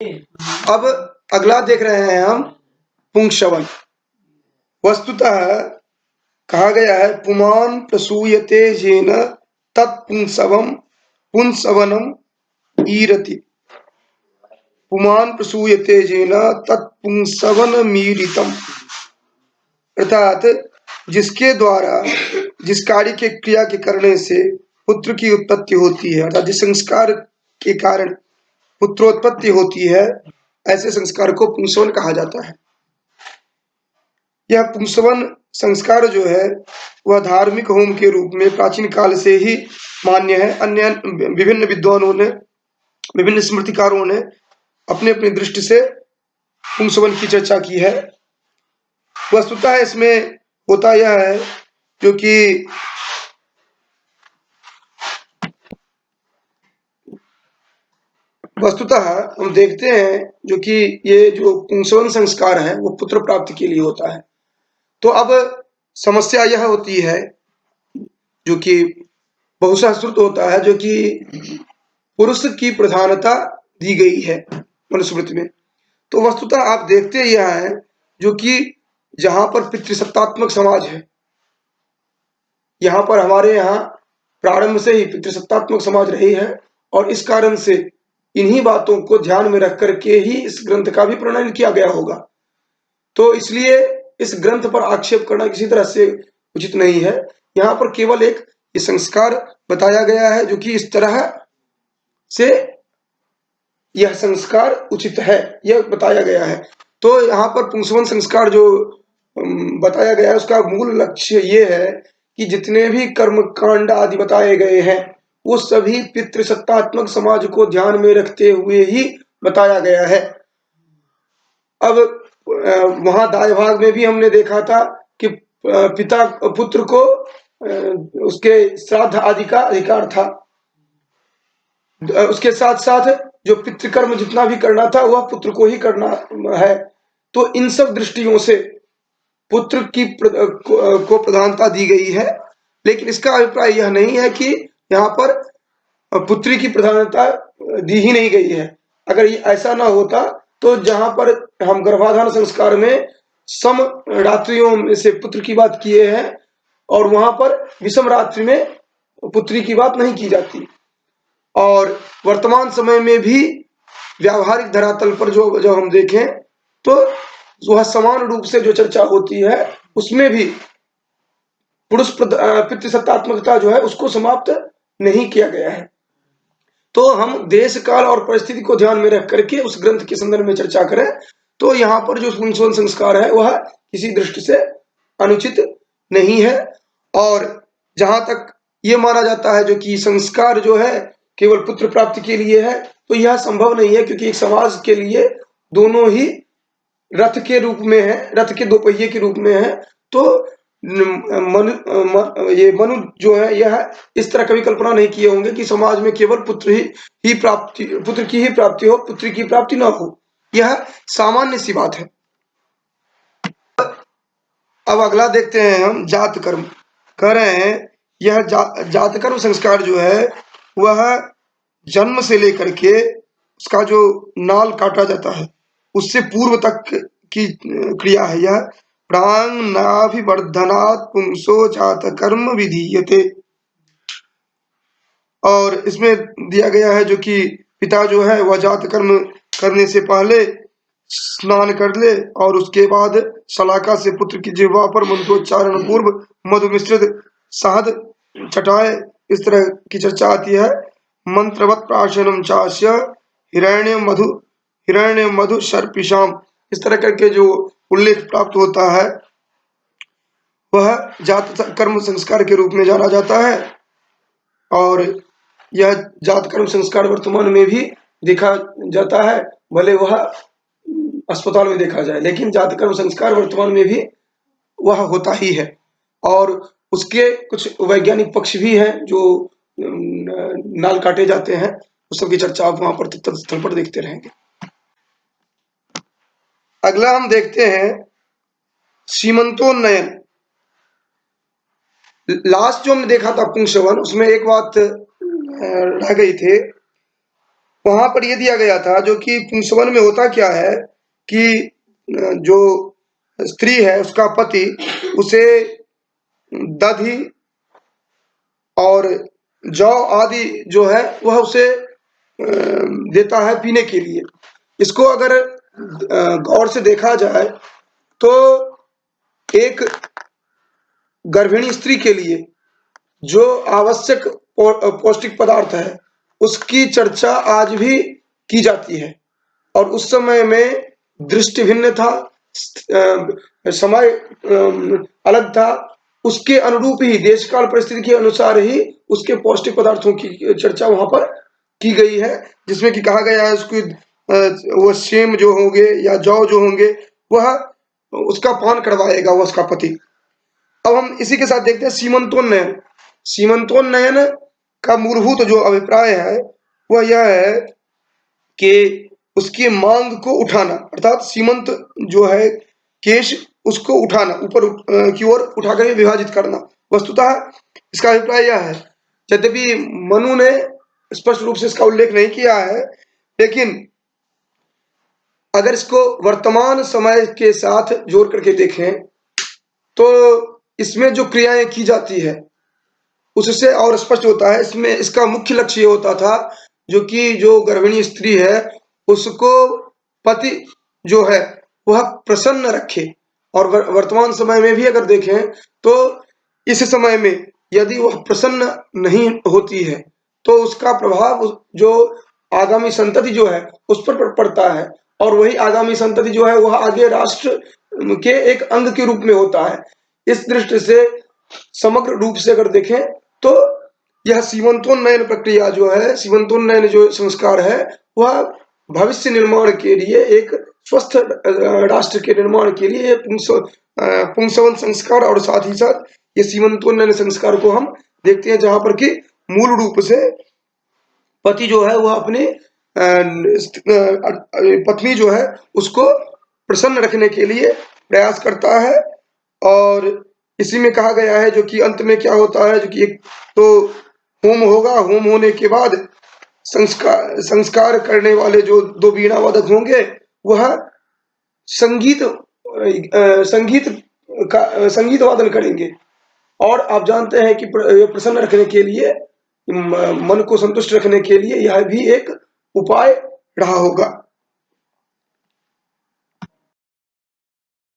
अब अगला देख रहे हैं हम पुंसवन। वस्तुतः कहा गया है पुमान प्रसूयते येन तत्पुंसवम पुंसवनम ईरति। पुमान प्रसूयते येन तत्पुंसवनमीरितम, अर्थात जिसके द्वारा जिस कार्य के क्रिया के करने से पुत्र की उत्पत्ति होती है, अर्थात जिस संस्कार के कारण पुत्रोत्पत्ति होती है, ऐसे संस्कार को पुंसवन कहा जाता है। यह पुंसवन संस्कार जो है वह धार्मिक होम के रूप में प्राचीन काल से ही मान्य है। अन्य विभिन्न विद्वानों ने, विभिन्न स्मृतिकारों ने अपने अपनी दृष्टि से पुंसवन की चर्चा की है। वस्तुतः इसमें होता यह है जो कि वस्तुतः हम देखते हैं जो कि ये जो पुंसवन संस्कार है वो पुत्र प्राप्ति के लिए होता है। तो अब समस्या यह होती है जो कि बहुशास्त्रुत होता है, जो कि पुरुष की प्रधानता दी गई है मनुस्मृति में। तो वस्तुतः आप देखते यह है जो कि जहां पर पितृसत्तात्मक समाज है, यहाँ पर हमारे यहाँ प्रारंभ से ही पितृसत्तात्मक समाज रही है, और इस कारण से इन्हीं बातों को ध्यान में रख करके ही इस ग्रंथ का भी प्रणयन किया गया होगा। तो इसलिए इस ग्रंथ पर आक्षेप करना किसी तरह से उचित नहीं है। यहाँ पर केवल एक ये संस्कार बताया गया है जो कि इस तरह से यह संस्कार उचित है, यह बताया गया है। तो यहाँ पर पुंसवन संस्कार जो बताया गया है उसका मूल लक्ष्य ये है कि जितने भी कर्म कांड आदि बताए गए हैं वो सभी पितृसत्तात्मक समाज को ध्यान में रखते हुए ही बताया गया है। अब वहां दाय भाग में भी हमने देखा था कि पिता पुत्र को उसके श्राद्ध आदि का अधिकार था। उसके साथ साथ जो पितृकर्म जितना भी करना था वह पुत्र को ही करना है। तो इन सब दृष्टियों से पुत्र की को प्रधानता दी गई है, लेकिन इसका अभिप्राय यह नहीं है कि यहाँ पर पुत्री की प्रधानता दी ही नहीं गई है। अगर ऐसा ना होता तो जहां पर हम गर्भाधान संस्कार में सम रात्रियों में से पुत्र की बात किए हैं और वहां पर विषम रात्रि में पुत्री की बात नहीं की जाती। और वर्तमान समय में भी व्यावहारिक धरातल पर जो हम देखें तो वह समान रूप से जो चर्चा होती है उसमें भी पुरुष पितृसत्तात्मकता जो है उसको समाप्त नहीं किया गया है। तो हम देश काल और परिस्थिति को ध्यान में रख करके उस ग्रंथ के संदर्भ में चर्चा करें तो यहाँ पर जो पुंसवन संस्कार है वह किसी दृष्टि से अनुचित नहीं है। और जहां तक ये माना जाता है जो कि संस्कार जो है केवल पुत्र प्राप्ति के लिए है, तो यह संभव नहीं है, क्योंकि एक समाज के लिए दोनों ही रथ के रूप में है, रथ के दो पहिए के रूप में है। तो ये मनु जो है यह इस तरह कभी कल्पना नहीं किए होंगे कि समाज में केवल पुत्र प्राप्ति, पुत्र की ही प्राप्ति हो, पुत्री की प्राप्ति ना हो। यह सामान्य सी बात है। अब अगला देखते हैं हम जात कर्म। कह रहे हैं यह जात कर्म संस्कार जो है वह जन्म से लेकर के उसका जो नाल काटा जाता है उससे पूर्व तक की क्रिया है। यह प्रांगनाभिवर्धनात् पुंसो जात कर्म विधीयते। और इसमें दिया गया है जो कि पिता जो है वह जात कर्म करने से पहले स्नान कर ले और उसके बाद शलाका से पुत्र की जिह्वा पर मंत्रोच्चारण पूर्व मधु मिश्रित शहद चटाए। इस तरह की चर्चा आती है। मंत्रवत प्राशनम चास्य हिरण्य मधु सर्पिशाम, इस तरह करके जो उल्लेख प्राप्त होता है वह जात कर्म संस्कार के रूप में जाना जाता है। और यह जात कर्म संस्कार वर्तमान में भी देखा जाता है, भले वह अस्पताल में देखा जाए, लेकिन जात कर्म संस्कार वर्तमान में भी वह होता ही है। और उसके कुछ वैज्ञानिक पक्ष भी हैं जो नाल काटे जाते हैं, उस सब की चर्चा आप वहां पर तत्स्थल पर देखते रहेंगे। अगला हम देखते हैं सीमंतोन्नयन। लास्ट जो हमने देखा था पुंसवन, उसमें एक बात रह गई थी वहां पर यह दिया गया था जो कि पुंसवन में होता क्या है कि जो स्त्री है उसका पति उसे दही और जौ आदि जो है वह उसे देता है पीने के लिए। इसको अगर गौर से देखा जाए तो एक गर्भिणी स्त्री के लिए जो आवश्यक पौष्टिक पदार्थ है उसकी चर्चा आज भी की जाती है। और उस समय में दृष्टि भिन्न था, समय अलग था, उसके अनुरूप ही देश काल परिस्थिति के अनुसार ही उसके पौष्टिक पदार्थों की चर्चा वहां पर की गई है, जिसमें कि कहा गया है उसकी वो सेम जो होंगे या जौ जो होंगे वह उसका पान करवाएगा वह उसका पति। अब हम इसी के साथ देखते हैं सीमंतोन्नयन। सीमंतोन्नयन का मूलभूत जो अभिप्राय है वह यह है कि उसकी मांग को उठाना, अर्थात सीमंत जो है केश उसको उठाना, ऊपर की ओर उठाकर विभाजित करना। वस्तुतः इसका अभिप्राय यह है, यद्यपि मनु ने स्पष्ट रूप से इसका उल्लेख नहीं किया है, लेकिन अगर इसको वर्तमान समय के साथ जोड़ करके देखें तो इसमें जो क्रियाएं की जाती है उससे और स्पष्ट होता है। इसमें इसका मुख्य लक्ष्य ये होता था जो कि जो गर्भिणी स्त्री है उसको पति जो है वह प्रसन्न रखे। और वर्तमान समय में भी अगर देखें तो इस समय में यदि वह प्रसन्न नहीं होती है तो उसका प्रभाव जो आगामी संतति जो है उस पर पड़ता है, और वही आगामी संतति जो है वह आगे राष्ट्र के एक अंग के रूप में होता है। इस दृष्टि से समग्र रूप से अगर देखें तो यह सीमंतोन्नयन प्रक्रिया जो है, सीमंतोन्नयन जो संस्कार है वह भविष्य निर्माण के लिए, एक स्वस्थ राष्ट्र के निर्माण के लिए पुंसवन संस्कार और साथ ही साथ ये सीमंतोन्नयन संस्कार को हम देखते हैं, जहां पर कि मूल रूप से पति जो है वह अपनी पत्नी जो है उसको प्रसन्न रखने के लिए प्रयास करता है। और इसी में कहा गया है जो कि अंत में क्या होता है, जो कि एक तो होम होगा, होम होने के बाद संस्कार करने वाले जो दो वीणा वादक होंगे वह संगीत संगीत संगीत वादन करेंगे। और आप जानते हैं कि प्रसन्न रखने के लिए, मन को संतुष्ट रखने के लिए यह भी एक उपाय रहा होगा।